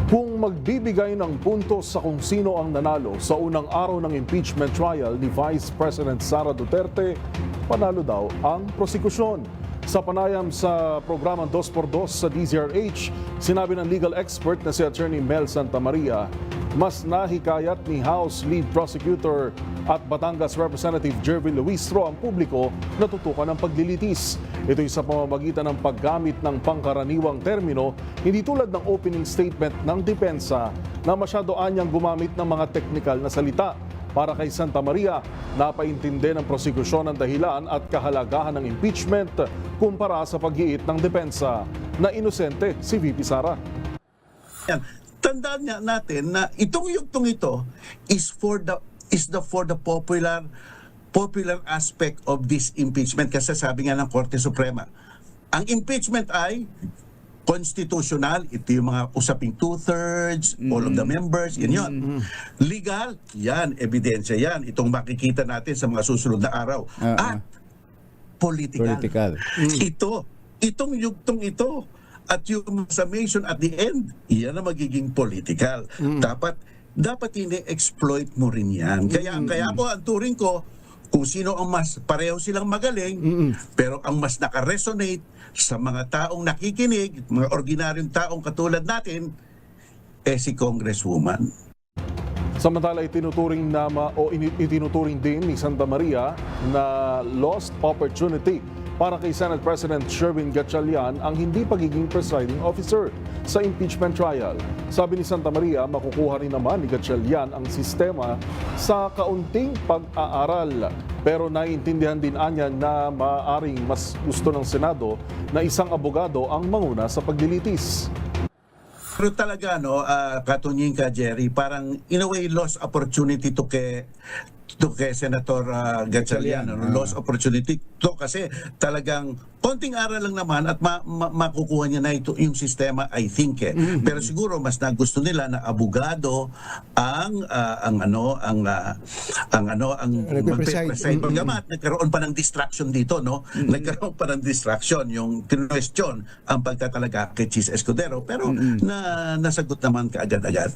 Kung magbibigay ng puntos sa kung sino ang nanalo sa unang araw ng impeachment trial ni Vice President Sara Duterte, panalo daw ang prosekusyon. Sa panayam sa programang 2x2 sa DZRH, sinabi ng legal expert na si Attorney Mel Santamaria, mas nahikayat ni House Lead Prosecutor at Batangas Representative Jervin Luistro ang publiko na tutukan ng paglilitis. Ito'y sa pamamagitan ng paggamit ng pangkaraniwang termino, hindi tulad ng opening statement ng depensa na masyado anyang gumamit ng mga teknikal na salita. Para kay Santamaria, napaintindi ng prosekusyon ang dahilan at kahalagahan ng impeachment kumpara sa pag-iit ng depensa na inosente si VP Sara. Tandaan niya natin na itong yugtong ito is for the popular aspect of this impeachment kasi sabi nga ng Korte Suprema. Ang impeachment ay constitutional, ito yung mga usaping 2/3, all of the members, yun. Legal, yan, ebidensya yan. Itong makikita natin sa mga susunod na araw. At political. Itong yugtong ito at yung summation at the end, yan na magiging political. Dapat ini-exploit mo rin yan. Kaya po ang turing ko, kung sino ang mas pareho silang magaling, pero ang mas nakaresonate sa mga taong nakikinig, mga ordinaryong taong katulad natin, si Congresswoman. Samantala, itinuturing din ni Santamaria na lost opportunity para kay Senate President Sherwin Gatchalian ang hindi pagiging presiding officer sa impeachment trial. Sabi ni Santamaria, makukuha rin naman ni Gatchalian ang sistema sa kaunting pag-aaral. Pero naiintindihan din anya na maaaring mas gusto ng Senado na isang abogado ang manguna sa paglilitis. Pero talaga, katunying ka, Jerry, parang in a way lost opportunity to kay Senator Gatchalian. Lost opportunity to kasi talagang konting aral lang naman at makukuha niya na ito yung sistema, I think. Pero siguro mas nagusto nila na abogado ang magpe-preside. Bagamat nagkaroon pa ng distraction dito, no? Nagkaroon pa ng distraction yung question ang pagtatalaga kay Chis Escudero, pero nasagot naman kaagad-agad.